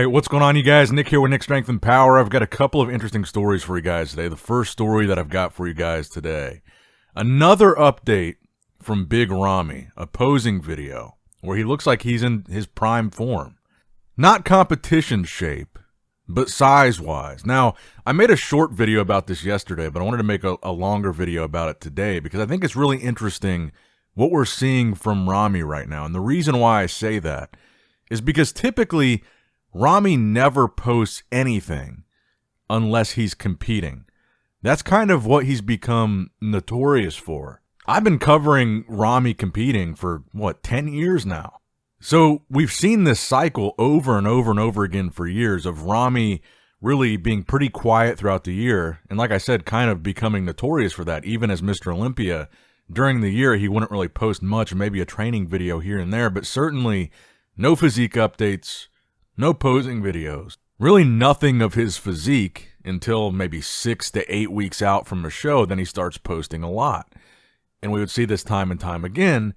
right, what's going on, you guys? Nick here with Nick Strength and Power. I've got a couple of interesting stories for you guys today. The first story that I've got for you guys today, another update from Big Ramy, a posing video where he looks like he's in his prime form. Not competition shape, but size-wise. Now, I made a short video about this yesterday, but I wanted to make a longer video about it today because I think it's really interesting what we're seeing from Ramy right now. And the reason why I say that is because typically Ramy never posts anything unless he's competing. That's kind of what he's become notorious for. I've been covering Ramy competing for, 10 years now. So we've seen this cycle over and over and over again for years of Ramy really being pretty quiet throughout the year. And like I said, kind of becoming notorious for that. Even as Mr. Olympia, during the year, he wouldn't really post much, maybe a training video here and there, but certainly no physique updates, no posing videos, really nothing of his physique until maybe 6 to 8 weeks out from a show. Then he starts posting a lot. And we would see this time and time again.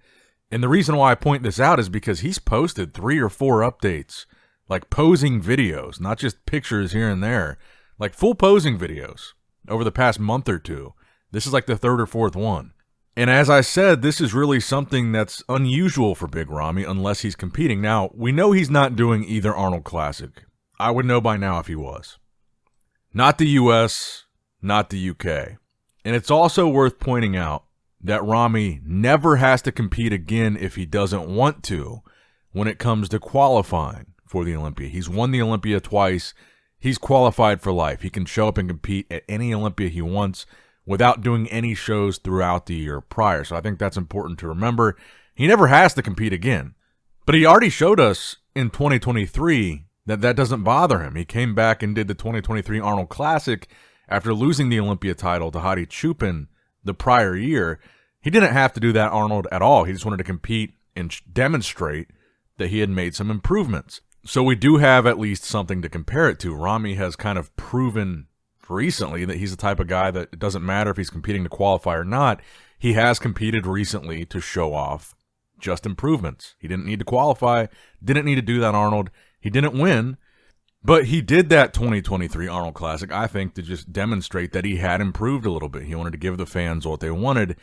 And the reason why I point this out is because he's posted 3 or 4 updates, like posing videos, not just pictures here and there, like full posing videos over the past month or two. This is like the 3rd or 4th one. And as I said, this is really something that's unusual for Big Ramy unless he's competing. Now, we know he's not doing either Arnold Classic. I would know by now if he was. Not the US, not the UK. And it's also worth pointing out that Ramy never has to compete again if he doesn't want to when it comes to qualifying for the Olympia. He's won the Olympia twice. He's qualified for life. He can show up and compete at any Olympia he wants without doing any shows throughout the year prior. So I think that's important to remember. He never has to compete again. But he already showed us in 2023 that that doesn't bother him. He came back and did the 2023 Arnold Classic after losing the Olympia title to Hadi Chupin the prior year. He didn't have to do that Arnold at all. He just wanted to compete and demonstrate that he had made some improvements. So we do have at least something to compare it to. Ramy has kind of proven recently that he's the type of guy that it doesn't matter if he's competing to qualify or not. He has competed recently to show off just improvements. He didn't need to qualify, didn't need to do that Arnold. He didn't win, but he did that 2023 Arnold Classic, I think, to just demonstrate that he had improved a little bit. He wanted to give the fans what they wanted,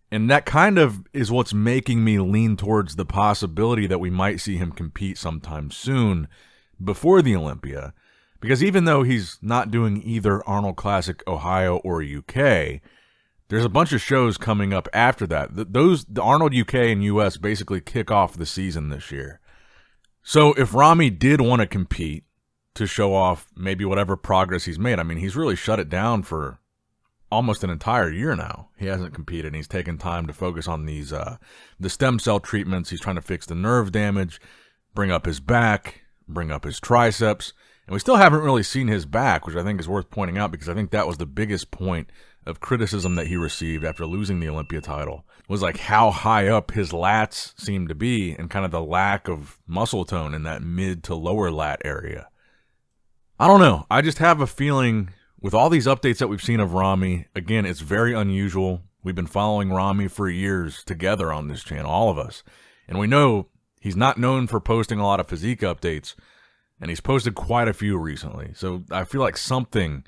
and that kind of is what's making me lean towards the possibility that we might see him compete sometime soon before the Olympia. Because even though he's not doing either Arnold Classic Ohio or UK, there's a bunch of shows coming up after that. The Arnold UK and US basically kick off the season this year. So if Ramy did want to compete to show off maybe whatever progress he's made, I mean, he's really shut it down for almost an entire year now. He hasn't competed, and he's taken time to focus on these the stem cell treatments. He's trying to fix the nerve damage, bring up his back, bring up his triceps. And we still haven't really seen his back, which I think is worth pointing out because I think that was the biggest point of criticism that he received after losing the Olympia title, was like how high up his lats seemed to be and kind of the lack of muscle tone in that mid to lower lat area. I don't know. I just have a feeling with all these updates that we've seen of Ramy, again, it's very unusual. We've been following Ramy for years together on this channel, all of us. And we know he's not known for posting a lot of physique updates, and he's posted quite a few recently. So I feel like something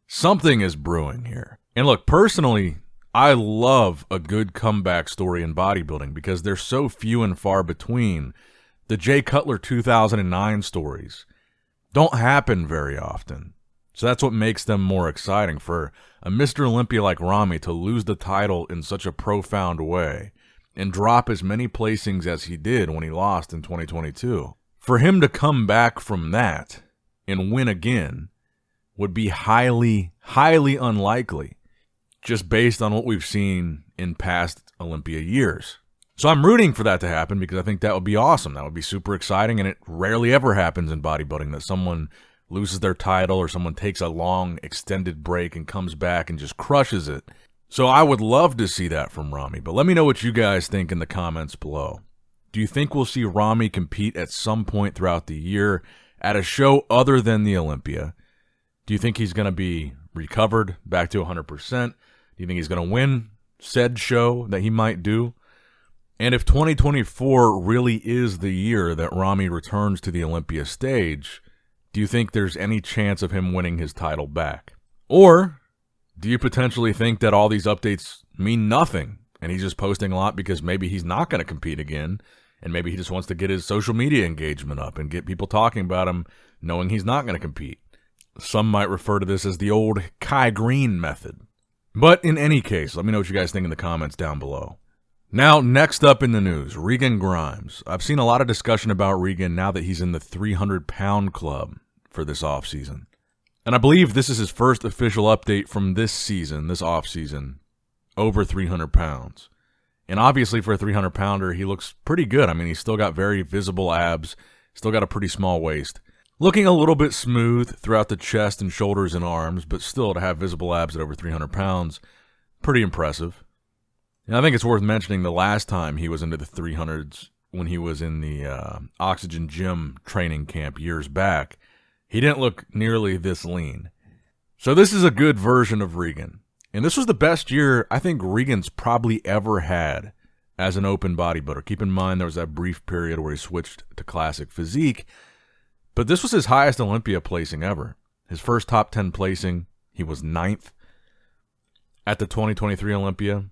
is brewing here. And look, personally, I love a good comeback story in bodybuilding because they're so few and far between. The Jay Cutler 2009 stories don't happen very often. So that's what makes them more exciting. For a Mr. Olympia like Ramy to lose the title in such a profound way and drop as many placings as he did when he lost in 2022. For him to come back from that and win again would be highly, highly unlikely, just based on what we've seen in past Olympia years. So I'm rooting for that to happen because I think that would be awesome. That would be super exciting, and it rarely ever happens in bodybuilding that someone loses their title or someone takes a long, extended break and comes back and just crushes it. So I would love to see that from Ramy, but let me know what you guys think in the comments below. Do you think we'll see Ramy compete at some point throughout the year at a show other than the Olympia? Do you think he's going to be recovered back to 100%? Do you think he's going to win said show that he might do? And if 2024 really is the year that Ramy returns to the Olympia stage, Do you think there's any chance of him winning his title back? Or do you potentially think that all these updates mean nothing and he's just posting a lot because maybe he's not going to compete again and maybe he just wants to get his social media engagement up and get people talking about him knowing he's not going to compete? Some might refer to this as the old Kai Green method. But in any case, let me know what you guys think in the comments down below. Now, next up in the news, Regan Grimes. I've seen a lot of discussion about Regan now that he's in the 300-pound club for this offseason. And I believe this is his first official update from this season, this offseason, over 300 pounds. And obviously for a 300-pounder, he looks pretty good. I mean, he's still got very visible abs, still got a pretty small waist. Looking a little bit smooth throughout the chest and shoulders and arms, but still to have visible abs at over 300 pounds, pretty impressive. And I think it's worth mentioning the last time he was into the 300s when he was in the Oxygen Gym training camp years back. He didn't look nearly this lean. So this is a good version of Regan. And this was the best year I think Regan's probably ever had as an open bodybuilder. Keep in mind there was that brief period where he switched to classic physique. But this was his highest Olympia placing ever. His first top 10 placing, he was 9th. At the 2023 Olympia,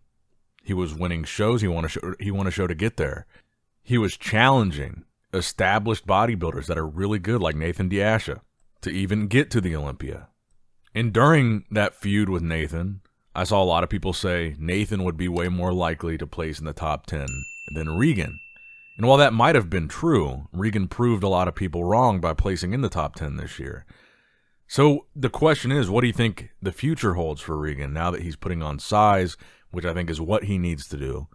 he was winning shows. He won a show to get there. He was challenging established bodybuilders that are really good, like Nathan Diasha, to even get to the Olympia. And during that feud with Nathan, I saw a lot of people say Nathan would be way more likely to place in the top 10 than Regan. And while that might have been true, Regan proved a lot of people wrong by placing in the top 10 this year. So the question is, what do you think the future holds for Regan now that he's putting on size, which I think is what he needs to do?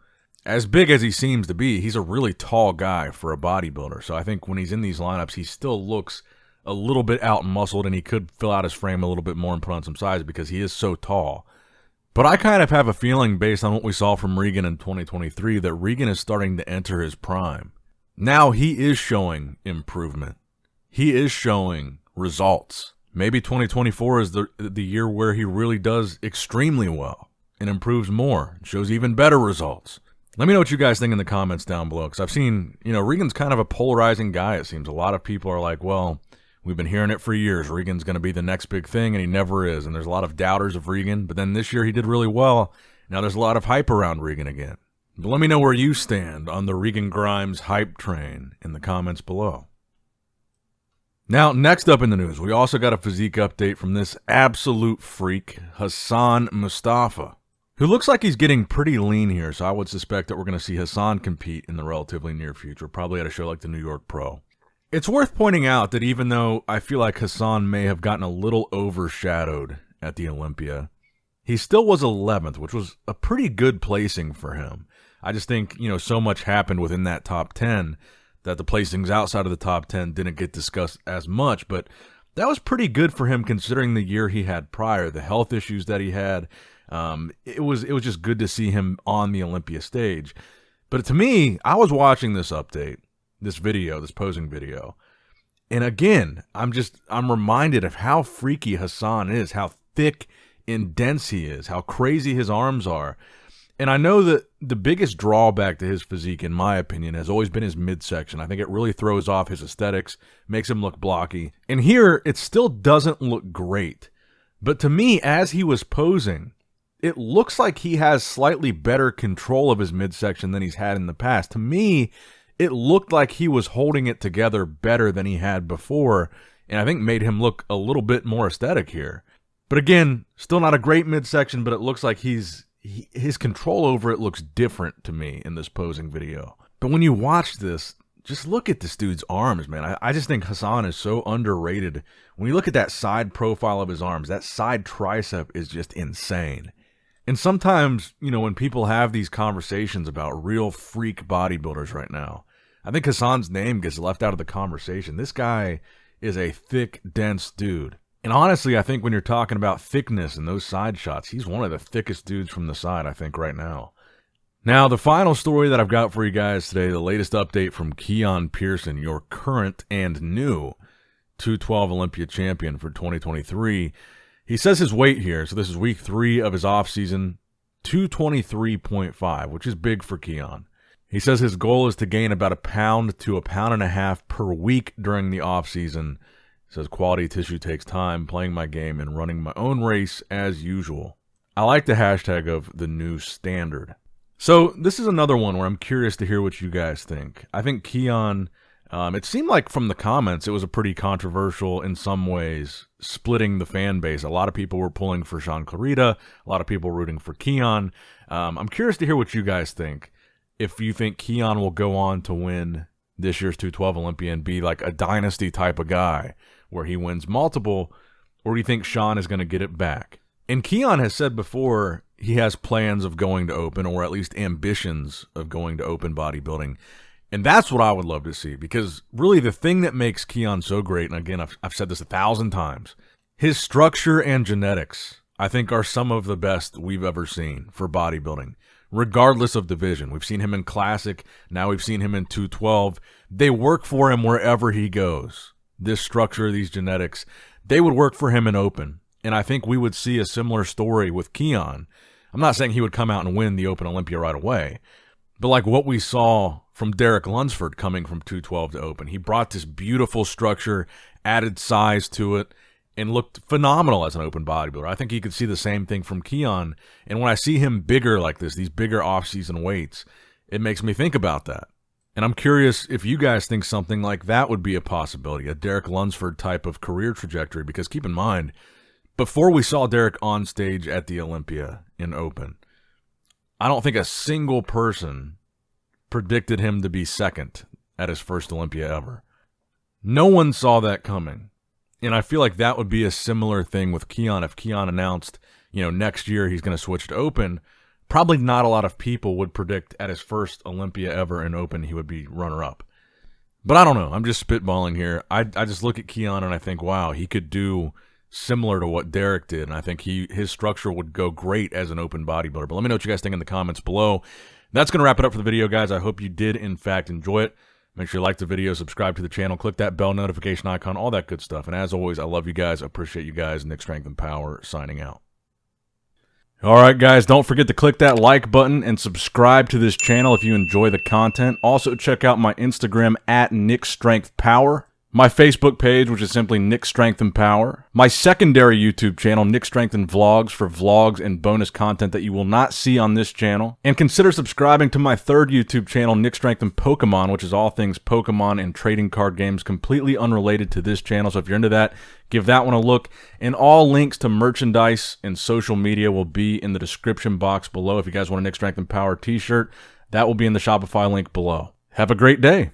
As big as he seems to be, he's a really tall guy for a bodybuilder. So I think when he's in these lineups, he still looks a little bit out-muscled, and he could fill out his frame a little bit more and put on some size because he is so tall. But I kind of have a feeling, based on what we saw from Regan in 2023, that Regan is starting to enter his prime. Now he is showing improvement. He is showing results. Maybe 2024 is the year where he really does extremely well and improves more, shows even better results. Let me know what you guys think in the comments down below, because I've seen, Regan's kind of a polarizing guy, it seems. A lot of people are like, well, we've been hearing it for years. Regan's going to be the next big thing, and he never is. And there's a lot of doubters of Regan, but then this year he did really well. Now there's a lot of hype around Regan again. But let me know where you stand on the Regan Grimes hype train in the comments below. Now, next up in the news, we also got a physique update from this absolute freak, Hassan Mustafa, who looks like he's getting pretty lean here, so I would suspect that we're going to see Hassan compete in the relatively near future, probably at a show like the New York Pro. It's worth pointing out that even though I feel like Hassan may have gotten a little overshadowed at the Olympia, he still was 11th, which was a pretty good placing for him. I just think, so much happened within that top 10 that the placings outside of the top 10 didn't get discussed as much, but that was pretty good for him considering the year he had prior, the health issues that he had. It was just good to see him on the Olympia stage. But to me, I was watching this update, this video, this posing video, and again, I'm reminded of how freaky Hassan is, how thick and dense he is, how crazy his arms are. And I know that the biggest drawback to his physique, in my opinion, has always been his midsection. I think it really throws off his aesthetics, makes him look blocky. And here, it still doesn't look great. But to me, as he was posing, it looks like he has slightly better control of his midsection than he's had in the past. To me, it looked like he was holding it together better than he had before, and I think made him look a little bit more aesthetic here. But again, still not a great midsection, but it looks like his control over it looks different to me in this posing video. But when you watch this, just look at this dude's arms, man. I just think Hassan is so underrated. When you look at that side profile of his arms, that side tricep is just insane. And sometimes, when people have these conversations about real freak bodybuilders right now, I think Hassan's name gets left out of the conversation. This guy is a thick, dense dude. And honestly, I think when you're talking about thickness and those side shots, he's one of the thickest dudes from the side, I think, right now. Now, the final story that I've got for you guys today, the latest update from Keone Pearson, your current and new 212 Olympia champion for 2023. He says his weight here, so this is week 3 of his offseason, 223.5, which is big for Keone. He says his goal is to gain about 1 pound to 1.5 pounds per week during the offseason. says, quality tissue takes time, playing my game and running my own race as usual. I like the hashtag of the new standard. So this is another one where I'm curious to hear what you guys think. I think Keone, it seemed like from the comments, it was a pretty controversial, in some ways, splitting the fan base. A lot of people were pulling for Sean Clarita, a lot of people rooting for Keone. I'm curious to hear what you guys think. If you think Keone will go on to win this year's 212 Olympia and be like a dynasty type of guy where he wins multiple, or do you think Sean is going to get it back? And Keone has said before he has plans of going to open, or at least ambitions of going to open bodybuilding. And that's what I would love to see, because really the thing that makes Keone so great, and again, I've said this 1,000 times, his structure and genetics, I think, are some of the best we've ever seen for bodybuilding, regardless of division. We've seen him in Classic. Now we've seen him in 212. They work for him wherever he goes. This structure, these genetics, they would work for him in open. And I think we would see a similar story with Keone. I'm not saying he would come out and win the Open Olympia right away, but like what we saw from Derek Lunsford coming from 212 to open. He brought this beautiful structure, added size to it, and looked phenomenal as an open bodybuilder. I think you could see the same thing from Keone. And when I see him bigger like this, these bigger off-season weights, it makes me think about that. And I'm curious if you guys think something like that would be a possibility, a Derek Lunsford type of career trajectory, because keep in mind, before we saw Derek on stage at the Olympia in open, I don't think a single person predicted him to be second at his first Olympia ever. No one saw that coming. And I feel like that would be a similar thing with Keone. If Keone announced, next year he's going to switch to open, probably not a lot of people would predict at his first Olympia ever in open he would be runner-up. But I don't know. I'm just spitballing here. I just look at Keone and I think, wow, he could do similar to what Derek did, and I think his structure would go great as an open bodybuilder. But let me know what you guys think in the comments below. That's going to wrap it up for the video, guys. I hope you did, in fact, enjoy it. Make sure you like the video, subscribe to the channel, click that bell notification icon, all that good stuff. And as always, I love you guys. I appreciate you guys. Nick Strength and Power signing out. All right, guys, don't forget to click that like button and subscribe to this channel if you enjoy the content. Also, check out my Instagram at NickStrengthPower. My Facebook page, which is simply Nick Strength and Power. My secondary YouTube channel, Nick Strength and Vlogs, for vlogs and bonus content that you will not see on this channel. And consider subscribing to my third YouTube channel, Nick Strength and Pokemon, which is all things Pokemon and trading card games, completely unrelated to this channel. So if you're into that, give that one a look. And all links to merchandise and social media will be in the description box below. If you guys want a Nick Strength and Power t-shirt, that will be in the Shopify link below. Have a great day.